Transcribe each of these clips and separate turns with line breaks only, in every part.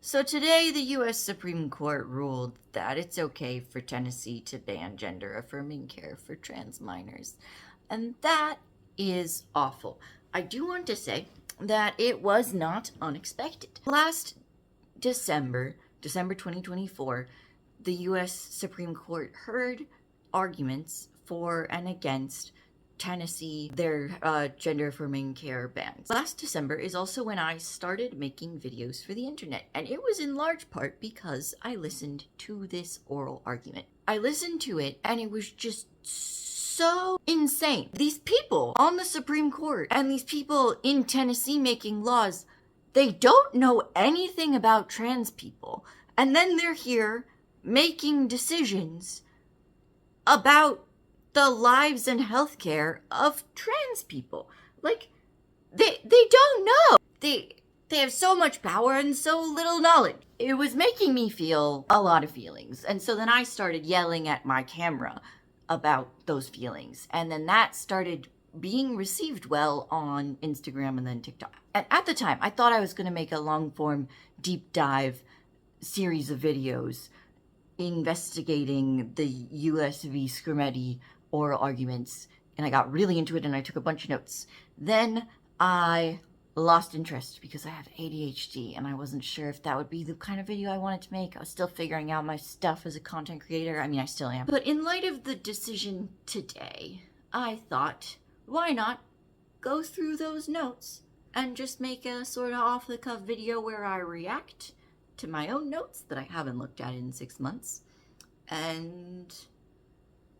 So today, the U.S. Supreme Court ruled that it's okay for Tennessee to ban gender-affirming care for trans minors. And that is awful. I do want to say that it was not unexpected. Last December 2024, the U.S. Supreme Court heard arguments for and against Tennessee, their gender-affirming care bans. Last December is also when I started making videos for the internet, and it was in large part because I listened to this oral argument. I listened to it, and it was just so insane. These people on the Supreme Court and these people in Tennessee making laws, they don't know anything about trans people, and then they're here making decisions about the lives and healthcare of trans people. Like, they don't know. They have so much power and so little knowledge. It was making me feel a lot of feelings. And so then I started yelling at my camera about those feelings. And then that started being received well on Instagram and then TikTok. And at the time, I thought I was going to make a long-form, deep dive series of videos investigating the U.S. v. Skrmetti oral arguments, and I got really into it and I took a bunch of notes. Then I lost interest because I have ADHD and I wasn't sure if that would be the kind of video I wanted to make. I was still figuring out my stuff as a content creator. I mean, I still am. But in light of the decision today, I thought, why not go through those notes and just make a sort of off-the-cuff video where I react to my own notes that I haven't looked at in 6 months and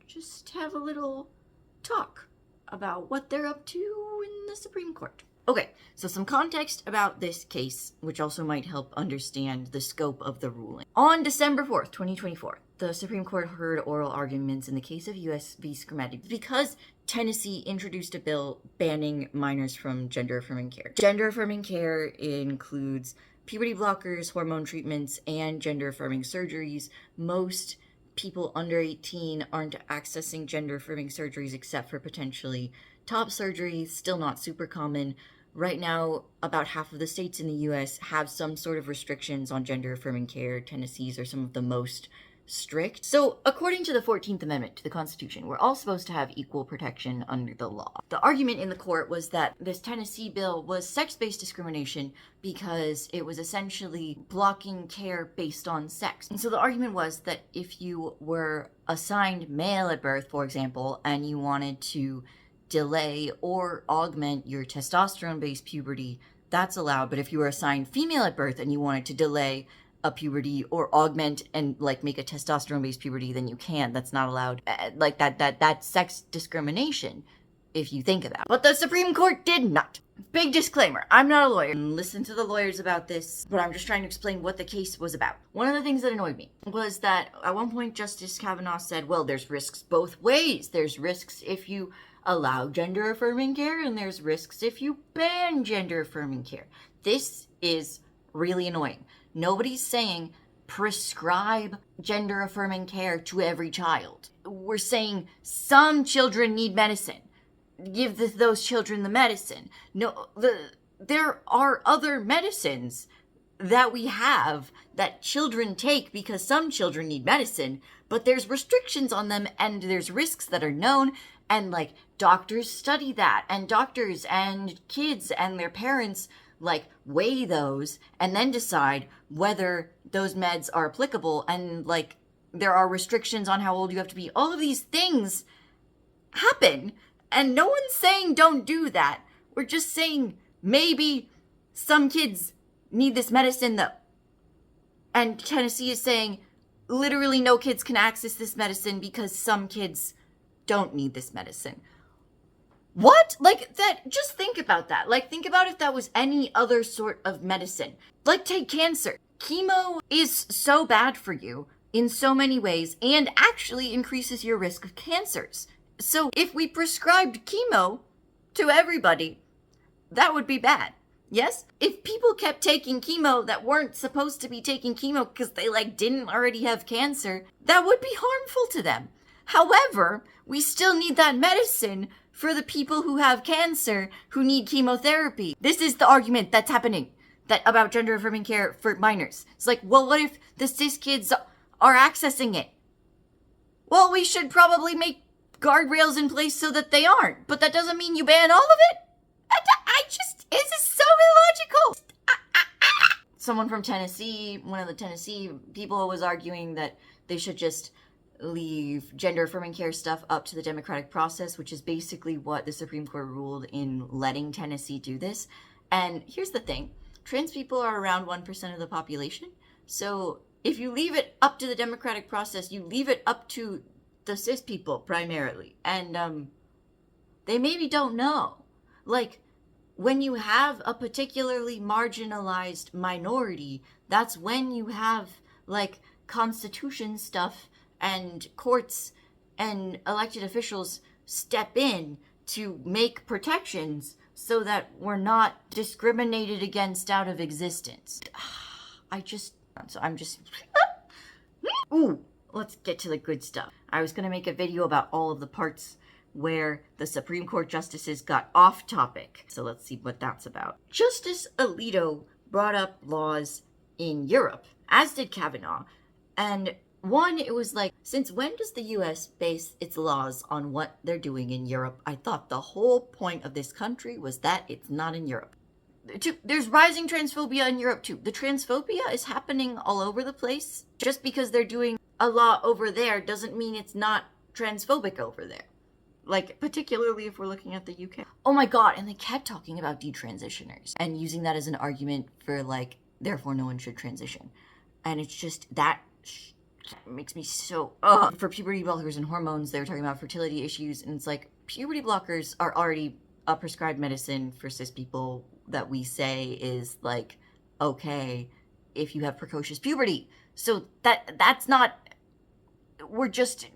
just have a little talk about what they're up to in the Supreme Court. Okay, so some context about this case, which also might help understand the scope of the ruling. On December 4th, 2024, the Supreme Court heard oral arguments in the case of U.S. v. Skrmetti because Tennessee introduced a bill banning minors from gender-affirming care. Gender-affirming care includes puberty blockers, hormone treatments, and gender-affirming surgeries. Most people under 18 aren't accessing gender-affirming surgeries except for potentially top surgery, still not super common. Right now, about half of the states in the U.S. have some sort of restrictions on gender-affirming care. Tennessee's are some of the most strict. So, according to the 14th Amendment to the Constitution, we're all supposed to have equal protection under the law. The argument in the court was that this Tennessee bill was sex-based discrimination because it was essentially blocking care based on sex. And so the argument was that if you were assigned male at birth, for example, and you wanted to delay or augment your testosterone-based puberty, that's allowed. But if you were assigned female at birth and you wanted to delay a puberty or augment and like make a testosterone-based puberty, then you can't. That's not allowed. Like that's sex discrimination if you think of that. But the Supreme Court did not. Big disclaimer, I'm not a lawyer. Listen to the lawyers about this, but I'm just trying to explain what the case was about. One of the things that annoyed me was that at one point Justice Kavanaugh said, well, there's risks both ways. There's risks if you allow gender-affirming care, and there's risks if you ban gender-affirming care. This is really annoying. Nobody's saying prescribe gender-affirming care to every child. We're saying some children need medicine. Give those children the medicine. No, there are other medicines that we have that children take because some children need medicine, but there's restrictions on them and there's risks that are known, and like doctors study that, and doctors and kids and their parents like weigh those and then decide whether those meds are applicable, and like there are restrictions on how old you have to be. All of these things happen, and no one's saying don't do that. We're just saying maybe some kids need this medicine though. And Tennessee is saying literally no kids can access this medicine because some kids don't need this medicine. What? Like, that, just think about that. Like, think about if that was any other sort of medicine. Like, take cancer. Chemo is so bad for you in so many ways and actually increases your risk of cancers. So if we prescribed chemo to everybody, that would be bad. Yes? If people kept taking chemo that weren't supposed to be taking chemo because they, like, didn't already have cancer, that would be harmful to them. However, we still need that medicine for the people who have cancer who need chemotherapy. This is the argument that's happening. that about gender affirming care for minors. It's like, well, what if the cis kids are accessing it? Well, we should probably make guardrails in place so that they aren't, but that doesn't mean you ban all of it. This is so illogical. Someone from Tennessee, one of the Tennessee people, was arguing that they should just leave gender affirming care stuff up to the democratic process, which is basically what the Supreme Court ruled in letting Tennessee do this. And here's the thing, trans people are around 1% of the population. So if you leave it up to the democratic process, you leave it up to the cis people primarily. And they maybe don't know. Like, when you have a particularly marginalized minority, that's when you have, like, constitution stuff and courts and elected officials step in to make protections so that we're not discriminated against out of existence. Ooh, let's get to the good stuff. I was going to make a video about all of the parts where the Supreme Court justices got off topic. So let's see what that's about. Justice Alito brought up laws in Europe, as did Kavanaugh. And one, it was like, since when does the US base its laws on what they're doing in Europe? I thought the whole point of this country was that it's not in Europe. Two, there's rising transphobia in Europe too. The transphobia is happening all over the place. Just because they're doing a law over there doesn't mean it's not transphobic over there. Like, particularly if we're looking at the UK. Oh my god, and they kept talking about detransitioners and using that as an argument for, like, therefore no one should transition. And it's just, that makes me so, For puberty blockers and hormones, they were talking about fertility issues, and it's like, puberty blockers are already a prescribed medicine for cis people that we say is, like, okay if you have precocious puberty. So that's not... We're just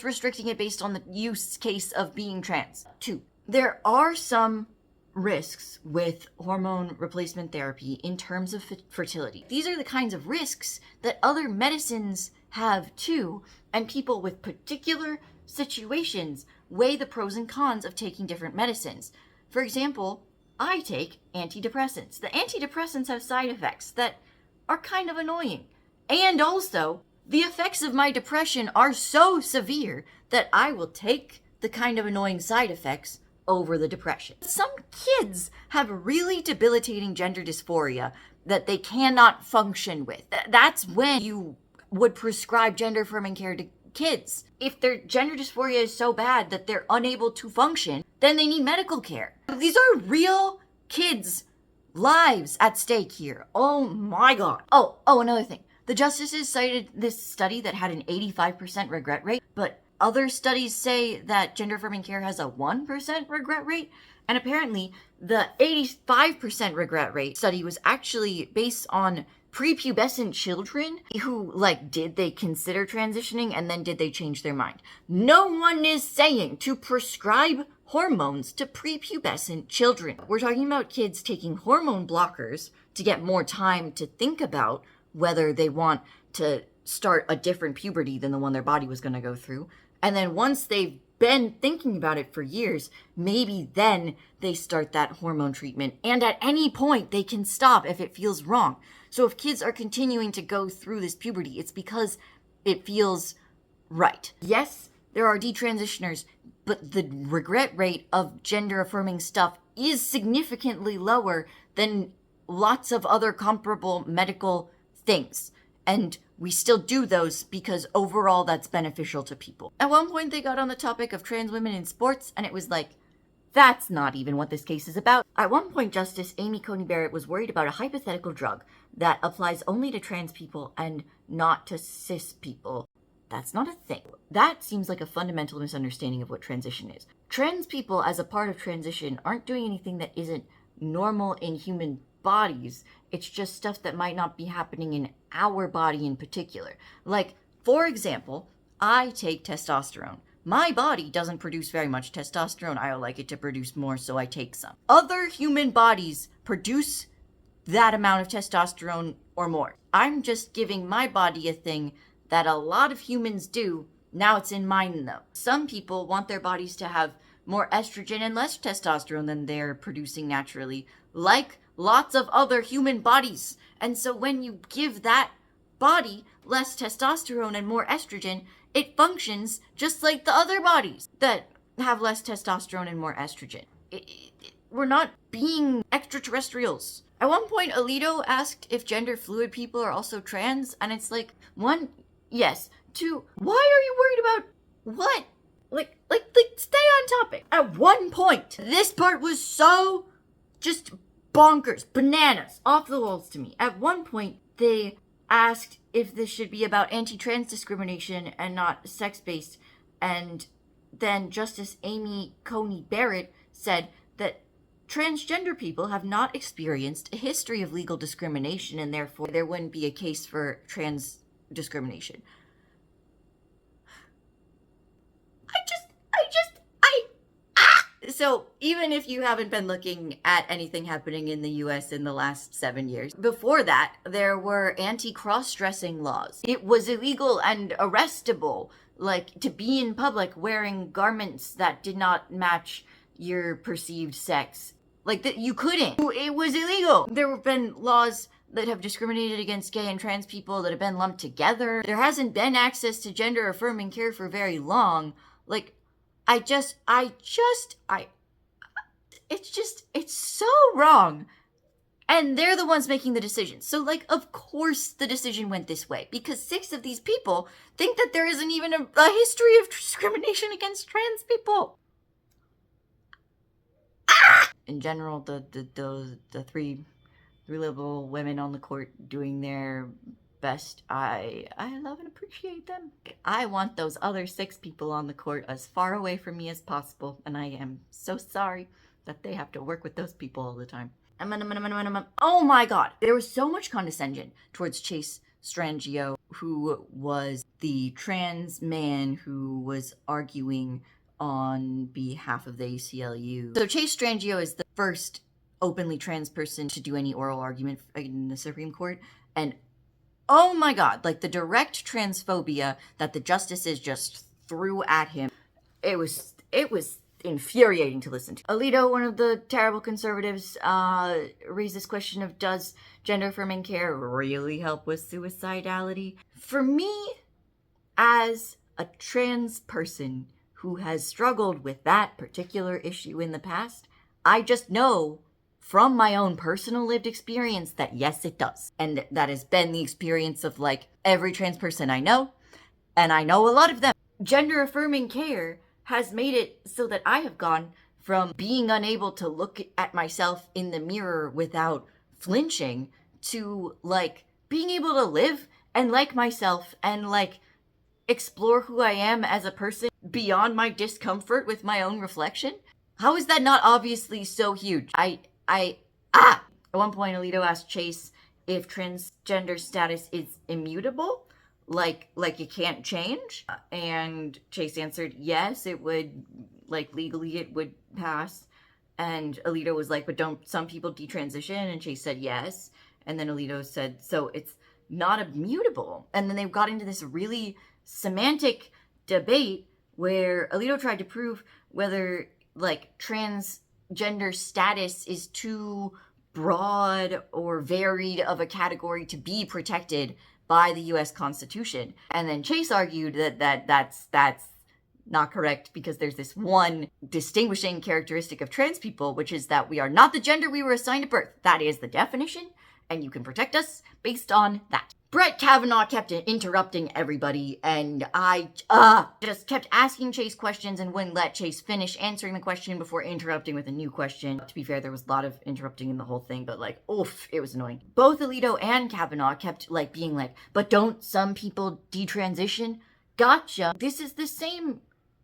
restricting it based on the use case of being trans. 2, there are some risks with hormone replacement therapy in terms of fertility. These are the kinds of risks that other medicines have too, and people with particular situations weigh the pros and cons of taking different medicines. For example, I take antidepressants. The antidepressants have side effects that are kind of annoying. And also, the effects of my depression are so severe that I will take the kind of annoying side effects over the depression. Some kids have really debilitating gender dysphoria that they cannot function with. That's when you would prescribe gender affirming care to kids. If their gender dysphoria is so bad that they're unable to function, then they need medical care. These are real kids' lives at stake here. Oh my god. Oh, another thing. The justices cited this study that had an 85% regret rate, but other studies say that gender affirming care has a 1% regret rate. And apparently the 85% regret rate study was actually based on prepubescent children who, like, did they consider transitioning and then did they change their mind? No one is saying to prescribe hormones to prepubescent children. We're talking about kids taking hormone blockers to get more time to think about whether they want to start a different puberty than the one their body was going to go through. And then once they've been thinking about it for years, maybe then they start that hormone treatment. And at any point, they can stop if it feels wrong. So if kids are continuing to go through this puberty, it's because it feels right. Yes, there are detransitioners, but the regret rate of gender-affirming stuff is significantly lower than lots of other comparable medical things, and we still do those because overall that's beneficial to people. At one point they got on the topic of trans women in sports, and it was like, that's not even what this case is about. At one point, Justice Amy Coney Barrett was worried about a hypothetical drug that applies only to trans people and not to cis people. That's not a thing. That seems like a fundamental misunderstanding of what transition is. Trans people, as a part of transition, aren't doing anything that isn't normal in human bodies. It's just stuff that might not be happening in our body in particular. Like, for example, I take testosterone. My body doesn't produce very much testosterone. I would like it to produce more, so I take some. Other human bodies produce that amount of testosterone or more. I'm just giving my body a thing that a lot of humans do. Now it's in mine, though. Some people want their bodies to have more estrogen and less testosterone than they're producing naturally, like lots of other human bodies. And so when you give that body less testosterone and more estrogen, it functions just like the other bodies that have less testosterone and more estrogen. We're not being extraterrestrials. At one point, Alito asked if gender fluid people are also trans, and it's like, one, yes. Two, why are you worried about what? Like, stay on topic. At one point, this part was so just bonkers, bananas, off the walls to me. At one point, they asked if this should be about anti-trans discrimination and not sex-based, and then Justice Amy Coney Barrett said that transgender people have not experienced a history of legal discrimination, and therefore there wouldn't be a case for trans discrimination. So even if you haven't been looking at anything happening in the US in the last 7 years, before that, there were anti-cross-dressing laws. It was illegal and arrestable, like, to be in public wearing garments that did not match your perceived sex. Like, that you couldn't. It was illegal. There have been laws that have discriminated against gay and trans people that have been lumped together. There hasn't been access to gender-affirming care for very long. Like, it's so wrong. And they're the ones making the decision. So, like, of course the decision went this way. Because 6 of these people think that there isn't even a history of discrimination against trans people. In general, the three liberal women on the court doing their best, I love and appreciate them. I want those other 6 people on the court as far away from me as possible, and I am so sorry that they have to work with those people all the time. Oh my god, there was so much condescension towards Chase Strangio, who was the trans man who was arguing on behalf of the ACLU. So Chase Strangio is the first openly trans person to do any oral argument in the Supreme Court, and oh my god, like the direct transphobia that the justices just threw at him, it was infuriating to listen to. Alito, one of the terrible conservatives, raised this question of, does gender-affirming care really help with suicidality? For me, as a trans person who has struggled with that particular issue in the past, I just know from my own personal lived experience that yes, it does. And that has been the experience of, like, every trans person I know, and I know a lot of them. Gender-affirming care has made it so that I have gone from being unable to look at myself in the mirror without flinching to, like, being able to live and like myself and, like, explore who I am as a person beyond my discomfort with my own reflection. How is that not obviously so huge? At one point, Alito asked Chase if transgender status is immutable, like it can't change. And Chase answered, yes, it would, like, legally it would pass. And Alito was like, but don't some people detransition? And Chase said, yes. And then Alito said, so it's not immutable. And then they got into this really semantic debate where Alito tried to prove whether, like, transgender status is too broad or varied of a category to be protected by the U.S. Constitution. And then Chase argued that that's not correct because there's this one distinguishing characteristic of trans people, which is that we are not the gender we were assigned at birth. That is the definition, and you can protect us based on that. Brett Kavanaugh kept interrupting everybody, and I just kept asking Chase questions and wouldn't let Chase finish answering the question before interrupting with a new question. To be fair, there was a lot of interrupting in the whole thing, but, like, oof, it was annoying. Both Alito and Kavanaugh kept, like, being like, but don't some people detransition? Gotcha. This is the same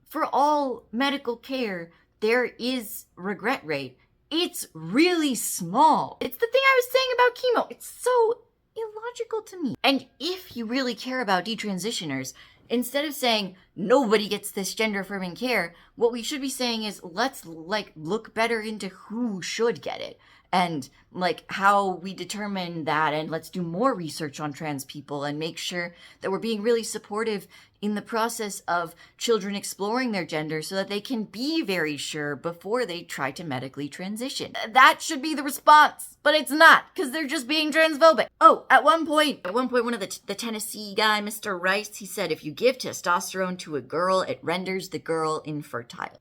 for all medical care. There is regret rate. It's really small. It's the thing I was saying about chemo. It's so illogical to me. And if you really care about detransitioners, instead of saying nobody gets this gender affirming care, what we should be saying is let's, like, look better into who should get it. and like how we determine that, and let's do more research on trans people and make sure that we're being really supportive in the process of children exploring their gender so that they can be very sure before they try to medically transition. That should be the response, but it's not, because they're just being transphobic. Oh, at one point, one of the Tennessee guy, Mr. Rice, he said if you give testosterone to a girl, it renders the girl infertile.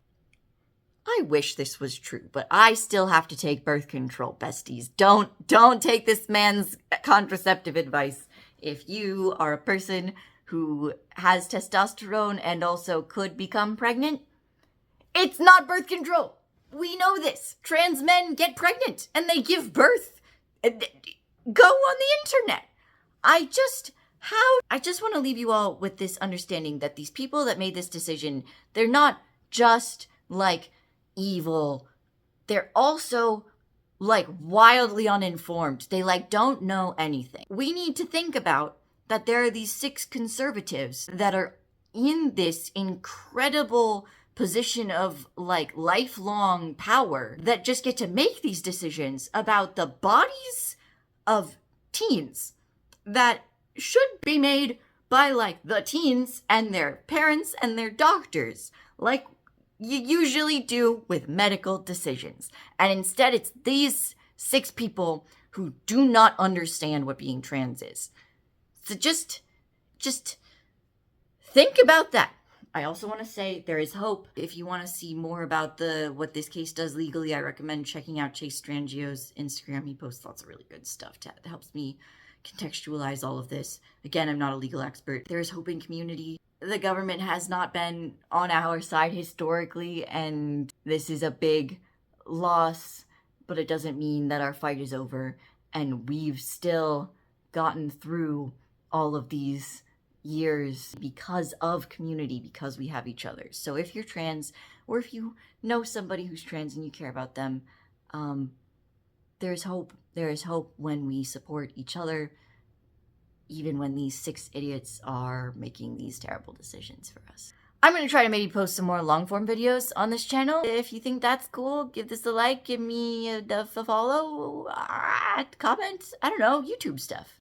I wish this was true, but I still have to take birth control, besties. Don't take this man's contraceptive advice. If you are a person who has testosterone and also could become pregnant, it's not birth control. We know this. Trans men get pregnant and they give birth. Go on the internet. I just want to leave you all with this understanding that these people that made this decision, they're not just like evil. They're also like wildly uninformed. They like don't know anything. We need to think about that there are these 6 conservatives that are in this incredible position of like lifelong power that just get to make these decisions about the bodies of teens that should be made by like the teens and their parents and their doctors, like you usually do with medical decisions. And instead it's these 6 people who do not understand what being trans is. So just think about that. I also want to say there is hope. If you want to see more about what this case does legally, I recommend checking out Chase Strangio's Instagram. He posts lots of really good stuff that helps me contextualize all of this. Again, I'm not a legal expert. There is hope in community. The government has not been on our side historically, and this is a big loss, but it doesn't mean that our fight is over, and we've still gotten through all of these years because of community, because we have each other. So if you're trans, or if you know somebody who's trans and you care about them, there's hope. There is hope when we support each other, even when these 6 idiots are making these terrible decisions for us. I'm going to try to maybe post some more long-form videos on this channel. If you think that's cool, give this a like, give me a follow, comment, I don't know, YouTube stuff.